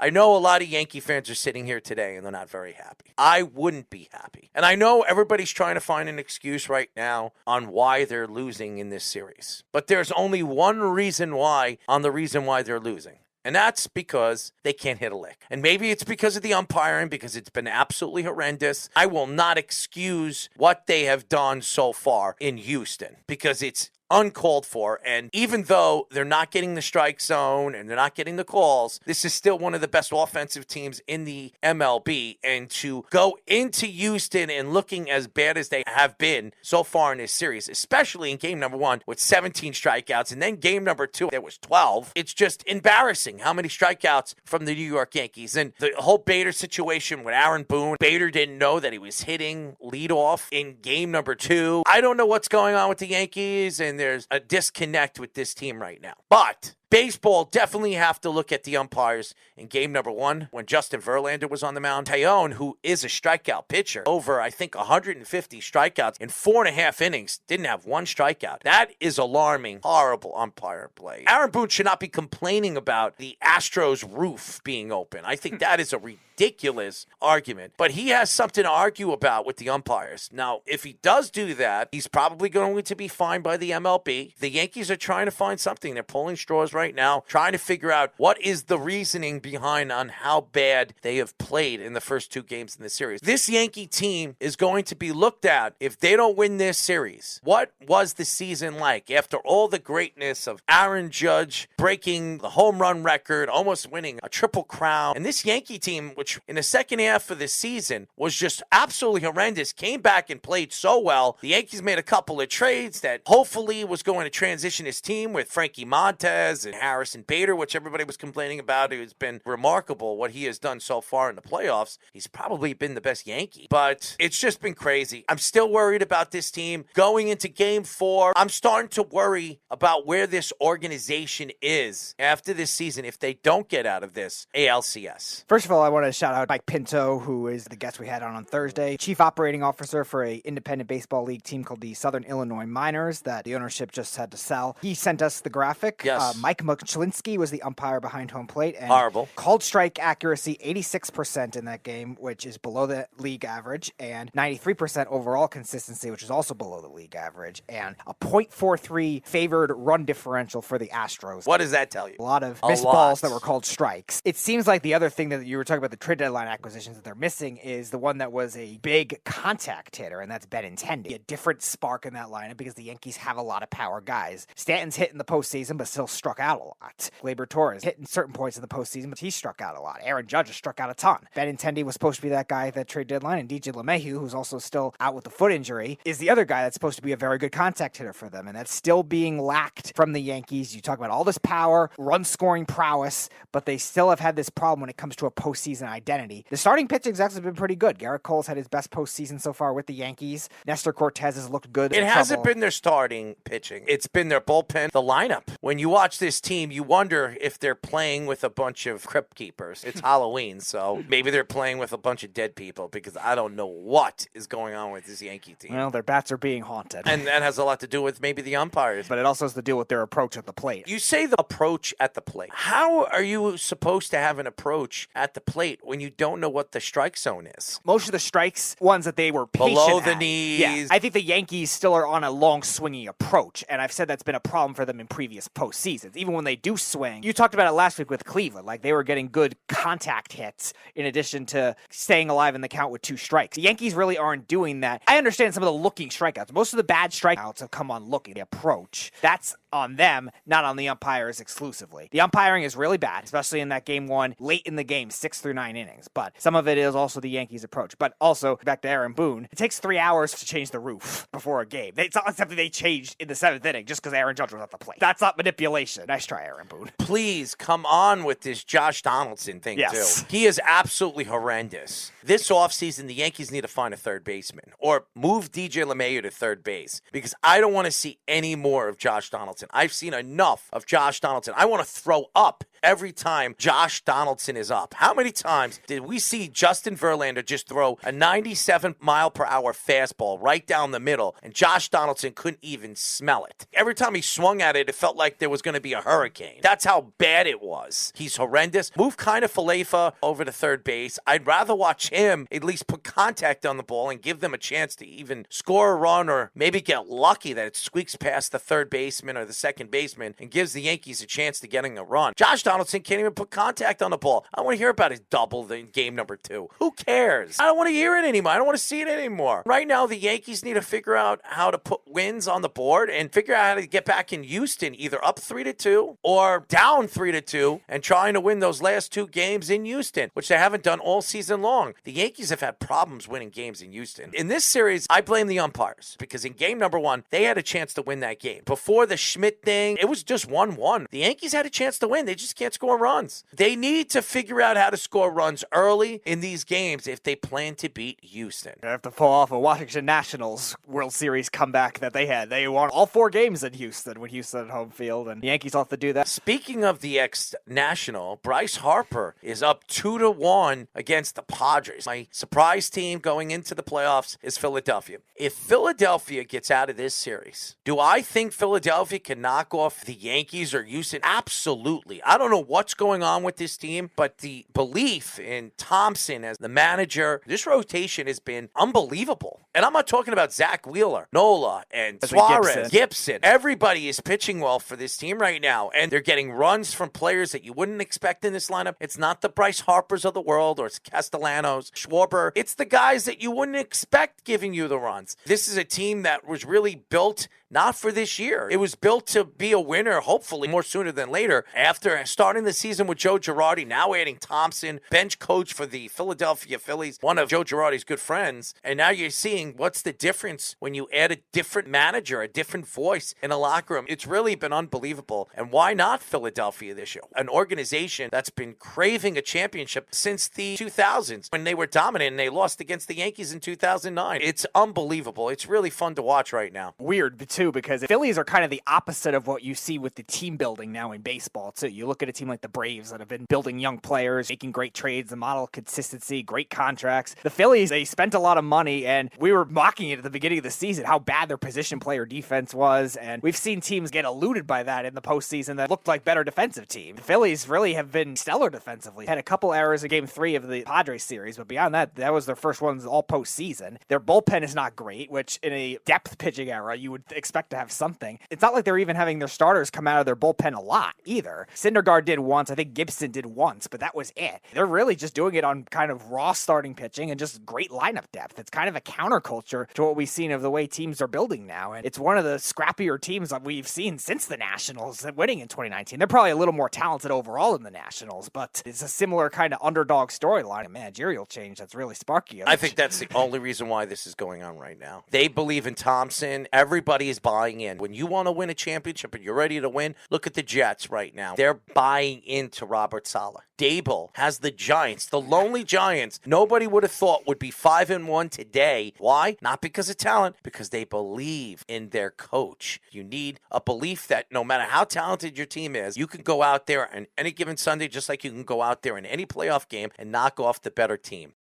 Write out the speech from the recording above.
I know a lot of Yankee fans are sitting here today and they're not very happy. I wouldn't be happy. And I know everybody's trying to find an excuse right now on why they're losing in this series. But there's only one reason why they're losing. And that's because they can't hit a lick. And maybe it's because of the umpiring, because it's been absolutely horrendous. I will not excuse what they have done so far in Houston because it's uncalled for. And even though they're not getting the strike zone and they're not getting the calls, this is still one of the best offensive teams in the MLB. And to go into Houston and looking as bad as they have been so far in this series, especially in game number 1 with 17 strikeouts, and then game number 2, there was 12. It's just embarrassing how many strikeouts from the New York Yankees. And the whole Bader situation with Aaron Boone, Bader didn't know that he was hitting leadoff in game number 2. I don't know what's going on with the Yankees, and there's a disconnect with this team right now. But baseball definitely have to look at the umpires in game number 1 when Justin Verlander was on the mound. Taillon, who is a strikeout pitcher, over, I think, 150 strikeouts in 4.5 innings, didn't have one strikeout. That is alarming. Horrible umpire play. Aaron Boone should not be complaining about the Astros roof being open. I think that is a ridiculous argument. But he has something to argue about with the umpires. Now, if he does do that, he's probably going to be fined by the MLB. The Yankees are trying to find something. They're pulling straws right now, trying to figure out what is the reasoning behind on how bad they have played in the first 2 games in the series. This Yankee team is going to be looked at if they don't win this series. What was the season like after all the greatness of Aaron Judge breaking the home run record, almost winning a triple crown? And this Yankee team, which in the second half of the season was just absolutely horrendous, came back and played so well. The Yankees made a couple of trades that hopefully was going to transition his team with Frankie Montes and Harrison Bader, which everybody was complaining about. It's been remarkable what he has done so far in the playoffs. He's probably been the best Yankee, but it's just been crazy. I'm still worried about this team going into game 4. I'm starting to worry about where this organization is after this season if they don't get out of this ALCS. First of all, I want to shout out Mike Pinto, who is the guest we had on Thursday, chief operating officer for a independent baseball league team called the Southern Illinois Miners that the ownership just had to sell. He sent us the graphic. Yes. Mike Mchlinski was the umpire behind home plate. And horrible. Called strike accuracy 86% in that game, which is below the league average, and 93% overall consistency, which is also below the league average, and a .43 favored run differential for the Astros. What does that tell you? A lot of missed balls that were called strikes. It seems like the other thing that you were talking about, the trade deadline acquisitions that they're missing, is the one that was a big contact hitter, and that's Benintendi. A different spark in that lineup because the Yankees have a lot of power guys. Stanton's hit in the postseason, but still struck out a lot. Gleyber Torres hit in certain points in the postseason, but he struck out a lot. Aaron Judge has struck out a ton. Benintendi was supposed to be that guy at that trade deadline, and DJ LeMahieu, who's also still out with the foot injury, is the other guy that's supposed to be a very good contact hitter for them, and that's still being lacked from the Yankees. You talk about all this power, run-scoring prowess, but they still have had this problem when it comes to a postseason identity. The starting pitching's actually been pretty good. Gerrit Cole's had his best postseason so far with the Yankees. Nestor Cortez has looked good. It hasn't been their starting pitching. It's been their bullpen, the lineup. When you watch this team, you wonder if they're playing with a bunch of crypt keepers. It's Halloween, so maybe they're playing with a bunch of dead people because I don't know what is going on with this Yankee team. Well, their bats are being haunted. And that has a lot to do with maybe the umpires. But it also has to do with their approach at the plate. You say the approach at the plate. How are you supposed to have an approach at the plate when you don't know what the strike zone is? Most of the strikes, ones that they were patient below the at. knees. Yeah, I think the Yankees still are on a long swinging approach, and I've said that's been a problem for them in previous postseasons. Even when they do swing, you talked about it last week with Cleveland, like they were getting good contact hits in addition to staying alive in the count with 2 strikes. The Yankees really aren't doing that. I understand some of the looking strikeouts. Most of the bad strikeouts have come on looking. The approach, that's on them, not on the umpires exclusively. The umpiring is really bad, especially in that game 1, late in the game, 6 through 9 innings. But some of it is also the Yankees' approach. But also, back to Aaron Boone, it takes 3 hours to change the roof before a game. It's not something they changed in the 7th inning just because Aaron Judge was at the plate. That's not manipulation. Nice try, Aaron Boone. Please come on with this Josh Donaldson thing, yes. too. He is absolutely horrendous. This offseason, the Yankees need to find a third baseman or move DJ LeMahieu to third base because I don't want to see any more of Josh Donaldson. I've seen enough of Josh Donaldson. I want to throw up every time Josh Donaldson is up. How many times did we see Justin Verlander just throw a 97-mile-per-hour fastball right down the middle, and Josh Donaldson couldn't even smell it? Every time he swung at it, it felt like there was going to be a hurricane. That's how bad it was. He's horrendous. Move kind of Falefa over to third base. I'd rather watch him at least put contact on the ball and give them a chance to even score a run or maybe get lucky that it squeaks past the third baseman or the second baseman and gives the Yankees a chance to getting a run. Josh Donaldson can't even put contact on the ball. I don't want to hear about his double in game number 2. Who cares? I don't want to hear it anymore. I don't want to see it anymore. Right now, the Yankees need to figure out how to put wins on the board and figure out how to get back in Houston, either up 3-2 or down 3-2, and trying to win those last 2 games in Houston, which they haven't done all season long. The Yankees have had problems winning games in Houston. In this series, I blame the umpires because in game number 1, they had a chance to win that game. Before the Schmidt thing, it was just 1-1. The Yankees had a chance to win. They just can't score runs. They need to figure out how to score runs early in these games if they plan to beat Houston. They have to pull off a Washington Nationals World Series comeback that they had. They won all 4 games in Houston with Houston at home field, and the Yankees will have to do that. Speaking of the ex-national, Bryce Harper is up 2-1 against the Padres. My surprise team going into the playoffs is Philadelphia. If Philadelphia gets out of this series, do I think Philadelphia can knock off the Yankees or Houston? Absolutely. I don't know what's going on with this team, but the belief in Thompson as the manager, this rotation has been unbelievable. And I'm not talking about Zach Wheeler, Nola, and Suarez, Gibson. Everybody is pitching well for this team right now, and they're getting runs from players that you wouldn't expect in this lineup. It's not the Bryce Harpers of the world or it's Castellanos, Schwarber. It's the guys that you wouldn't expect giving you the runs. This is a team that was really built not for this year. It was built to be a winner, hopefully more sooner than later. After starting the season with Joe Girardi, now adding Thompson, bench coach for the Philadelphia Phillies, one of Joe Girardi's good friends. And now you're seeing what's the difference when you add a different manager, a different voice in a locker room. It's really been unbelievable. And why not Philadelphia this year? An organization that's been craving a championship since the 2000s when they were dominant and they lost against the Yankees in 2009. It's unbelievable. It's really fun to watch right now. Weird, too, because the Phillies are kind of the opposite of what you see with the team building now in baseball, too. You look at a team like the Braves that have been building young players, making great trades, the model of consistency, great contracts. The Phillies, they spent a lot of money, and we were mocking it at the beginning of the season, how bad their position player defense was, and we've seen teams get eluded by that in the postseason that looked like better defensive teams. The Phillies really have been stellar defensively. Had a couple errors in Game 3 of the Padres series, but beyond that, that was their first ones all postseason. Their bullpen is not great, which in a depth pitching era, you would expect to have something. It's not like they're even having their starters come out of their bullpen a lot either. Syndergaard did once, I think Gibson did once, but that was it. They're really just doing it on kind of raw starting pitching and just great lineup depth. It's kind of a counterculture to what we've seen of the way teams are building now, and it's one of the scrappier teams that we've seen since the Nationals winning in 2019. They're probably a little more talented overall than the Nationals, but it's a similar kind of underdog storyline and managerial change that's really sparky. I think that's the only reason why this is going on right now. They believe in Thompson. Everybody is buying in. When you want to win a championship and you're ready to win, look at the Jets right now. They're buying into Robert Saleh. Dable has the Giants, the lonely Giants. Nobody would have thought would be 5-1 today. Why? Not because of talent, because they believe in their coach. You need a belief that no matter how talented your team is, you can go out there on any given Sunday, just like you can go out there in any playoff game and knock off the better team.